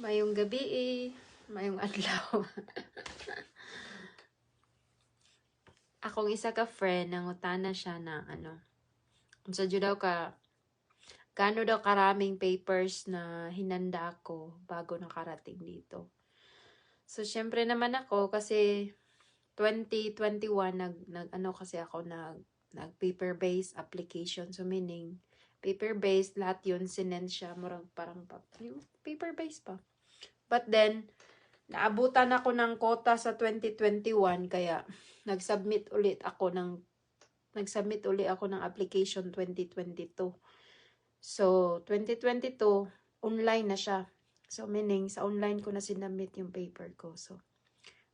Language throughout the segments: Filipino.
Mayong gabi mayong adlaw. Akong isa ka friend, nangutana siya na unsa jud daw gaano daw karaming papers na hinanda ko bago nakarating dito. So, syempre naman ako kasi 2021 kasi ako nag paper-based application. So, meaning paper-based lahat yun sinend siya murag parang yung paper-based pa. But then naabutan ako ng quota sa 2021 kaya nag-submit uli ako ng application 2022. So 2022 online na siya. So meaning sa online ko na sinubmit yung paper ko. So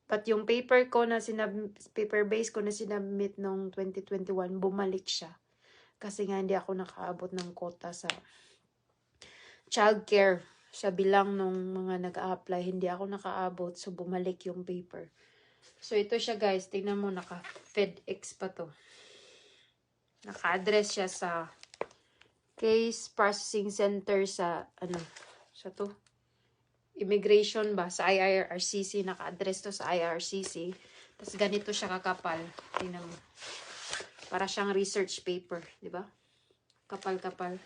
but yung paper based ko na sinubmit nung 2021 bumalik siya. Kasi nga hindi ako nakaabot ng quota sa childcare. Sa bilang nung mga nag-a-apply, hindi ako nakaabot. So, bumalik yung paper. So, ito siya guys. Tingnan mo, naka-FedEx pa to. Naka-address siya sa Case Processing Center sa, sa to? Immigration ba? Sa IRCC. Naka-address to sa IRCC. Tapos, ganito siya kakapal. Tingnan mo. Para siyang research paper. Diba? Kapal-kapal.